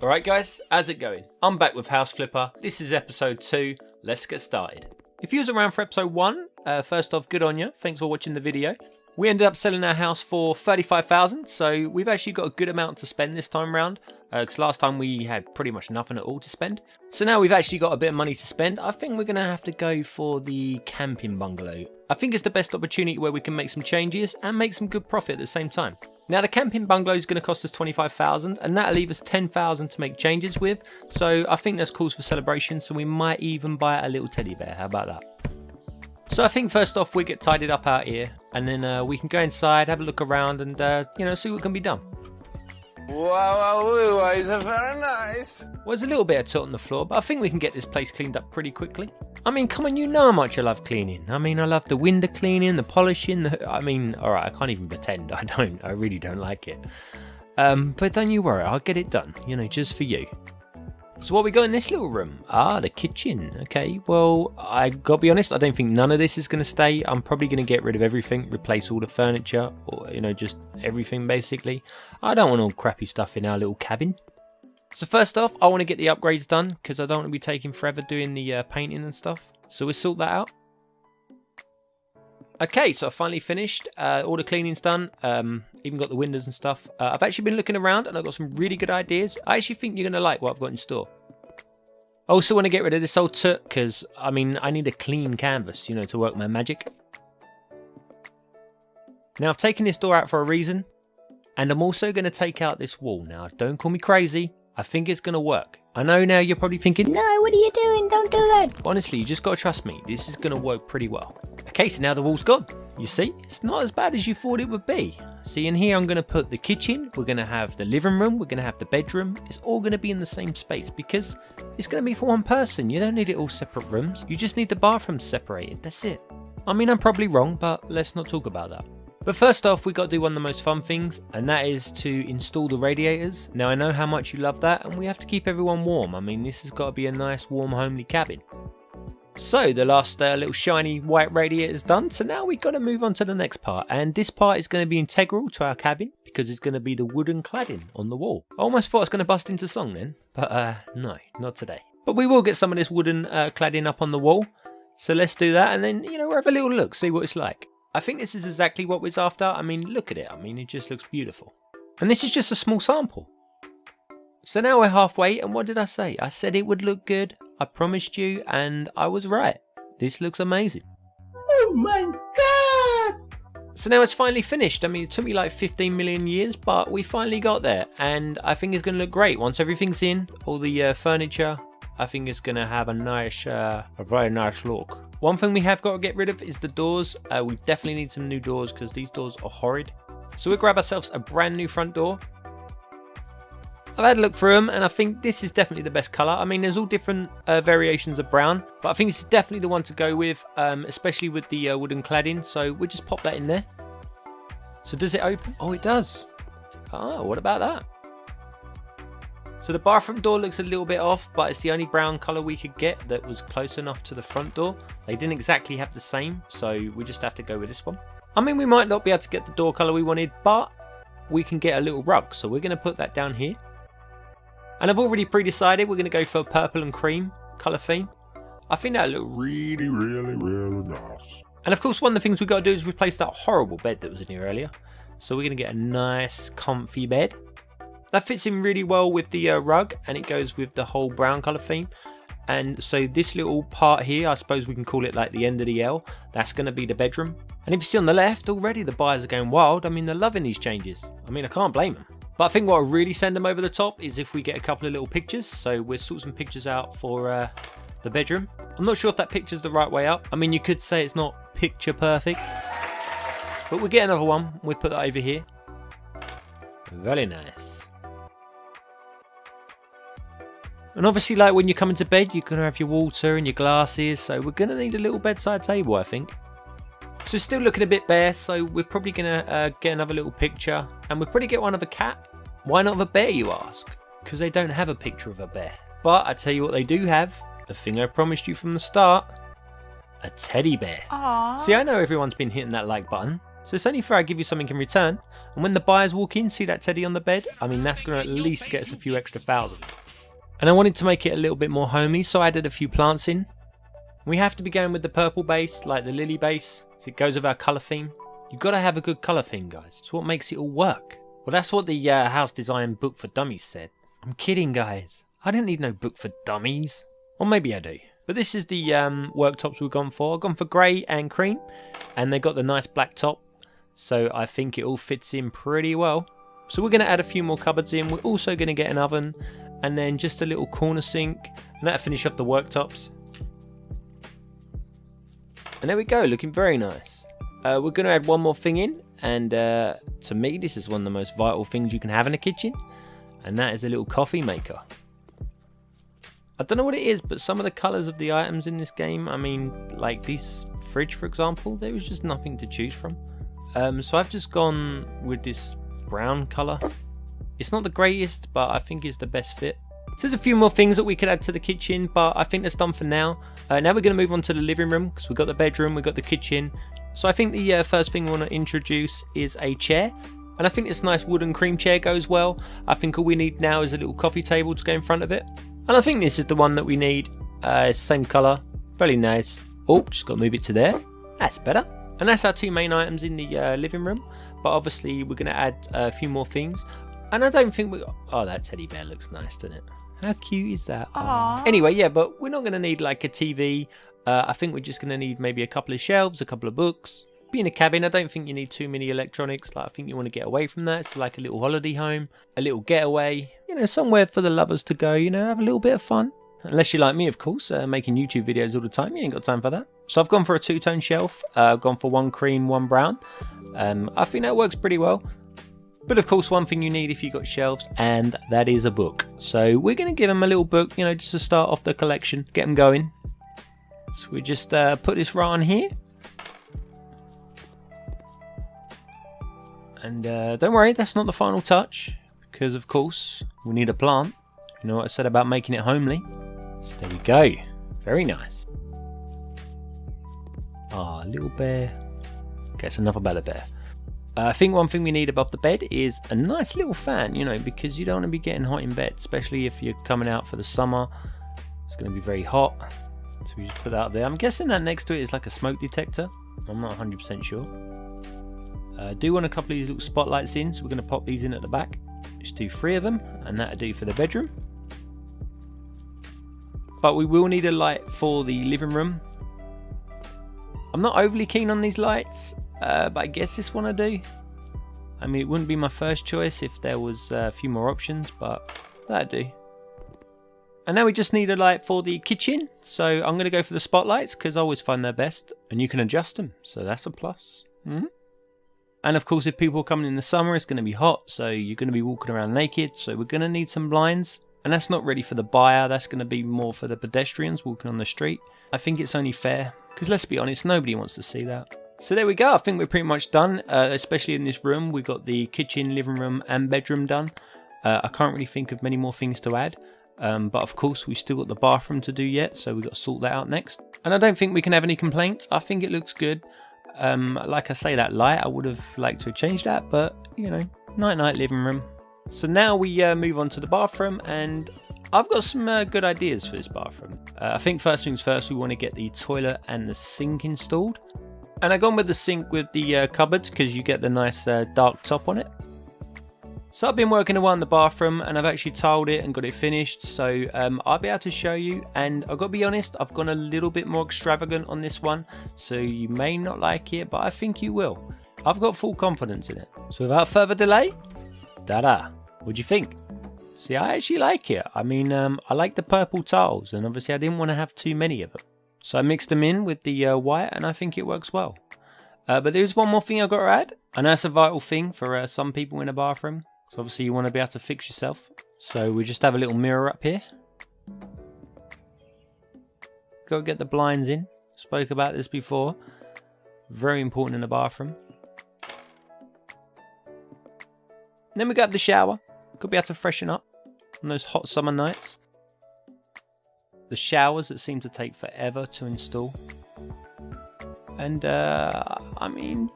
Alright guys, how's it going? I'm back with House Flipper. This is episode 2. Let's get started. If you was around for episode 1, first off, good on you. Thanks for watching the video. We ended up selling our house for $35,000, so we've actually got a good amount to spend this time round. Because last time we had pretty much nothing at all to spend. So now we've actually got a bit of money to spend. I think we're going to have to go for the camping bungalow. I think it's the best opportunity where we can make some changes and make some good profit at the same time. Now the camping bungalow is going to cost us $25,000 and that'll leave us $10,000 to make changes with. So I think that's cause for celebration, so we might even buy a little teddy bear. How about that? So I think first off we get tidied up out here and then we can go inside, have a look around and see what can be done. Wow, it's very nice. Well, there's a little bit of tilt on the floor, but I think we can get this place cleaned up pretty quickly. I mean, come on, you know how much I love cleaning. I mean, I love the window cleaning, the polishing, alright, I can't even pretend I don't. I really don't like it. But don't you worry, I'll get it done, just for you. So what we got in this little room? The kitchen. Okay, well, I gotta be honest, I don't think none of this is gonna stay. I'm probably gonna get rid of everything, replace all the furniture, or, just everything basically. I don't want all crappy stuff in our little cabin. So first off, I want to get the upgrades done, because I don't want to be taking forever doing the painting and stuff. So we'll sort that out. Okay, so I finally finished. All the cleaning's done. Even got the windows and stuff. I've actually been looking around and I've got some really good ideas. I actually think you're going to like what I've got in store. I also want to get rid of this old took because, I need a clean canvas, to work my magic. Now, I've taken this door out for a reason. And I'm also going to take out this wall. Now, don't call me crazy. I think it's going to work. I know now you're probably thinking, no, what are you doing? Don't do that. Honestly, you just got to trust me. This is going to work pretty well. Okay, so now the wall's gone. You see, it's not as bad as you thought it would be. See, in here I'm going to put the kitchen. We're going to have the living room. We're going to have the bedroom. It's all going to be in the same space because it's going to be for one person. You don't need it all separate rooms. You just need the bathrooms separated. That's it. I'm probably wrong, but let's not talk about that. But first off, we got to do one of the most fun things, and that is to install the radiators. Now, I know how much you love that, and we have to keep everyone warm. This has got to be a nice, warm, homely cabin. So, the last little shiny white radiator is done, so now we've got to move on to the next part. And this part is going to be integral to our cabin, because it's going to be the wooden cladding on the wall. I almost thought I was going to bust into song then, but no, not today. But we will get some of this wooden cladding up on the wall. So let's do that, and then, we'll have a little look, see what it's like. I think this is exactly what we're after. Look at it. It just looks beautiful. And this is just a small sample. So now we're halfway, and what did I say? I said it would look good. I promised you, and I was right. This looks amazing. Oh my god! So now it's finally finished. It took me like 15 million years, but we finally got there. And I think it's going to look great. Once everything's in, all the furniture, I think it's going to have a very nice look. One thing we have got to get rid of is the doors. We definitely need some new doors because these doors are horrid. So we'll grab ourselves a brand new front door. I've had a look through them and I think this is definitely the best colour. There's all different variations of brown, but I think this is definitely the one to go with, especially with the wooden cladding. So we'll just pop that in there. So does it open? Oh, it does. Oh, what about that? So the bathroom door looks a little bit off, but it's the only brown colour we could get that was close enough to the front door. They didn't exactly have the same, so we just have to go with this one. We might not be able to get the door colour we wanted, but we can get a little rug, so we're going to put that down here. And I've already pre-decided we're going to go for purple and cream colour theme. I think that'll look really, really, really nice. And of course, one of the things we've got to do is replace that horrible bed that was in here earlier. So we're going to get a nice, comfy bed. That fits in really well with the rug, and it goes with the whole brown colour theme. And so this little part here, I suppose we can call it like the end of the L. That's going to be the bedroom. And if you see on the left, already the buyers are going wild. They're loving these changes. I can't blame them. But I think what will really send them over the top is if we get a couple of little pictures. So we'll sort some pictures out for the bedroom. I'm not sure if that picture's the right way up. You could say it's not picture perfect. But we'll get another one. We'll put that over here. Very nice. And obviously, like when you're coming to bed, you're going to have your water and your glasses. So we're going to need a little bedside table, I think. So it's still looking a bit bare. So we're probably going to get another little picture. And we'll probably get one of a cat. Why not of a bear, you ask? Because they don't have a picture of a bear. But I tell you what they do have. The thing I promised you from the start. A teddy bear. Aww. See, I know everyone's been hitting that like button. So it's only fair I give you something in return. And when the buyers walk in, see that teddy on the bed? I mean, that's going to at least get us a few extra thousand. And I wanted to make it a little bit more homely, so I added a few plants in. We have to be going with the purple base, like the lily base, so it goes with our colour theme. You've got to have a good colour theme, guys. It's what makes it all work. Well, that's what the house design book for dummies said. I'm kidding, guys. I didn't need no book for dummies. Or maybe I do. But this is the worktops we've gone for. I've gone for grey and cream, and they got the nice black top. So I think it all fits in pretty well. So we're going to add a few more cupboards in. We're also going to get an oven, and then just a little corner sink, and that'll finish off the worktops. And there we go, looking very nice. We're going to add one more thing in, and to me this is one of the most vital things you can have in a kitchen, and that is a little coffee maker. I don't know what it is, but some of the colours of the items in this game, I mean, like this fridge for example, there was just nothing to choose from. So I've just gone with this brown colour. It's not the greatest, but I think it's the best fit. So there's a few more things that we could add to the kitchen, but I think that's done for now. Now we're going to move on to the living room, because we've got the bedroom, we've got the kitchen. So I think the first thing we want to introduce is a chair. And I think this nice wooden cream chair goes well. I think all we need now is a little coffee table to go in front of it. And I think this is the one that we need. Same colour, very nice. Oh, just got to move it to there. That's better. And that's our two main items in the living room. But obviously we're going to add a few more things. And I don't think we... Oh, that teddy bear looks nice, doesn't it? How cute is that? Aww. Anyway, yeah, but we're not going to need like a TV. I think we're just going to need maybe a couple of shelves, a couple of books. Being a cabin, I don't think you need too many electronics. Like, I think you want to get away from that. It's like a little holiday home, a little getaway. You know, somewhere for the lovers to go, you know, have a little bit of fun. Unless you're like me, of course, making YouTube videos all the time. You ain't got time for that. So I've gone for a two-tone shelf. I've gone for one cream, one brown. I think that works pretty well. But of course, one thing you need if you've got shelves, and that is a book. So we're going to give them a little book, you know, just to start off the collection, get them going. So we just put this right on here. And don't worry, that's not the final touch, because of course, we need a plant. You know what I said about making it homely? So there we go. Very nice. Ah, little bear. Okay, it's enough about the bear. I think one thing we need above the bed is a nice little fan, you know, because you don't want to be getting hot in bed, especially if you're coming out for the summer. It's going to be very hot. So we just put that up there. I'm guessing that next to it is like a smoke detector. I'm not 100% sure. I do want a couple of these little spotlights in, so we're going to pop these in at the back. Just do 3 of them, and that'll do for the bedroom. But we will need a light for the living room. I'm not overly keen on these lights. But I guess this one I do. I mean, it wouldn't be my first choice if there was a few more options, but that'd do. And now we just need a light for the kitchen. So I'm going to go for the spotlights because I always find they're best. And you can adjust them, so that's a plus. And of course, if people are coming in the summer, it's going to be hot. So you're going to be walking around naked. So we're going to need some blinds. And that's not really for the buyer. That's going to be more for the pedestrians walking on the street. I think it's only fair. Because let's be honest, nobody wants to see that. So there we go, I think we're pretty much done, especially in this room. We've got the kitchen, living room and bedroom done. I can't really think of many more things to add. But of course, we've still got the bathroom to do yet, so we've got to sort that out next. And I don't think we can have any complaints. I think it looks good. Like I say, that light, I would have liked to have changed that, but, you know, night-night living room. So now we move on to the bathroom, and I've got some good ideas for this bathroom. I think first things first, we want to get the toilet and the sink installed. And I've gone with the sink with the cupboards because you get the nice dark top on it. So I've been working away on the bathroom and I've actually tiled it and got it finished. So I'll be able to show you, and I've got to be honest, I've gone a little bit more extravagant on this one. So you may not like it, but I think you will. I've got full confidence in it. So without further delay, ta-da! What do you think? See, I actually like it. I mean, I like the purple tiles, and obviously I didn't want to have too many of them. So I mixed them in with the white, and I think it works well. But there's one more thing I've got to add, and that's a vital thing for some people in a bathroom. So obviously you want to be able to fix yourself. So we just have a little mirror up here. Got to get the blinds in. Spoke about this before. Very important in a bathroom. Then we got the shower. Got to be able to freshen up on those hot summer nights. The showers that seem to take forever to install. And I mean,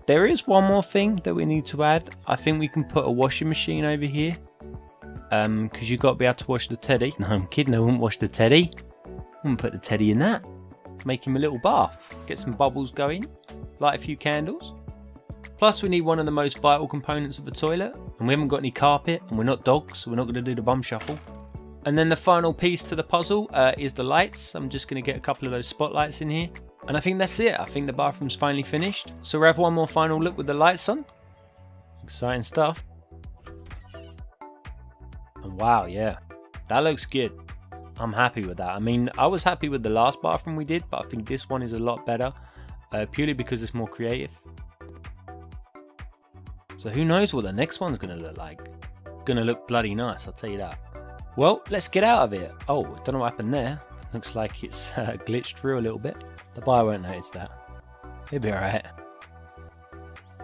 there is one more thing that we need to add. I think we can put a washing machine over here. Because you've got to be able to wash the teddy. No, I'm kidding, I wouldn't wash the teddy. I wouldn't put the teddy in that. Make him a little bath. Get some bubbles going. Light a few candles. Plus we need one of the most vital components of the toilet. And we haven't got any carpet. And we're not dogs, so we're not going to do the bum shuffle. And then the final piece to the puzzle is the lights. I'm just going to get a couple of those spotlights in here. And I think that's it. I think the bathroom's finally finished. So we'll have one more final look with the lights on. Exciting stuff. And wow, yeah, that looks good. I'm happy with that. I mean, I was happy with the last bathroom we did, but I think this one is a lot better. Purely because it's more creative. So who knows what the next one's going to look like. Going to look bloody nice, I'll tell you that. Well, let's get out of it. Oh, don't know what happened there. Looks like it's glitched through a little bit. The buyer won't notice that. He'll be alright.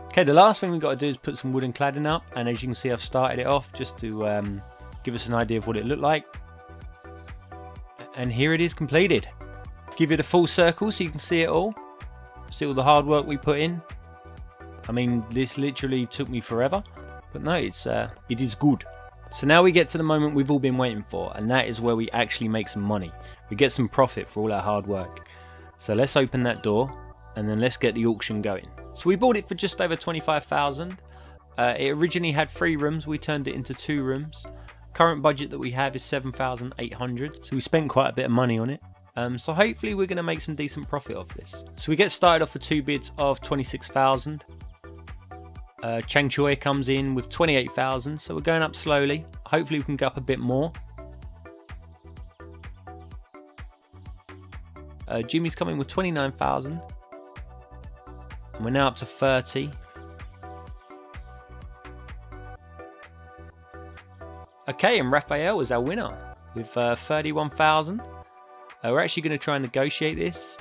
Okay, the last thing we've got to do is put some wooden cladding up. And as you can see, I've started it off just to give us an idea of what it looked like. And here it is completed. Give it a full circle so you can see it all. See all the hard work we put in. I mean, this literally took me forever. But no, it is good. So now we get to the moment we've all been waiting for, and that is where we actually make some money. We get some profit for all our hard work. So let's open that door, and then let's get the auction going. So we bought it for just over 25,000. It originally had 3 rooms, we turned it into 2 rooms. Current budget that we have is 7,800, so we spent quite a bit of money on it. So hopefully we're going to make some decent profit off this. So we get started off with 2 bids of 26,000. Chang Choi comes in with 28,000, so we're going up slowly. Hopefully we can go up a bit more. Jimmy's coming with 29,000. And we're now up to 30. Okay, and Raphael is our winner with 31,000. We're actually going to try and negotiate this.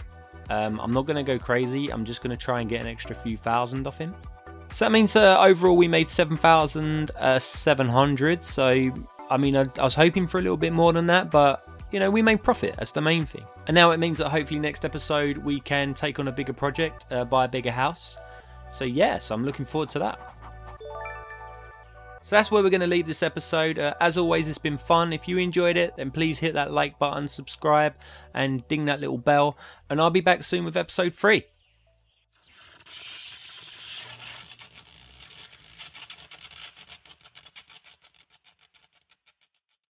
I'm not going to go crazy. I'm just going to try and get an extra few thousand off him. So that means overall we made 7,700. So, I mean, I was hoping for a little bit more than that, but, you know, we made profit. That's the main thing. And now it means that hopefully next episode we can take on a bigger project, buy a bigger house. So, yes, I'm looking forward to that. So that's where we're going to leave this episode. As always, it's been fun. If you enjoyed it, then please hit that like button, subscribe, and ding that little bell. And I'll be back soon with episode 3.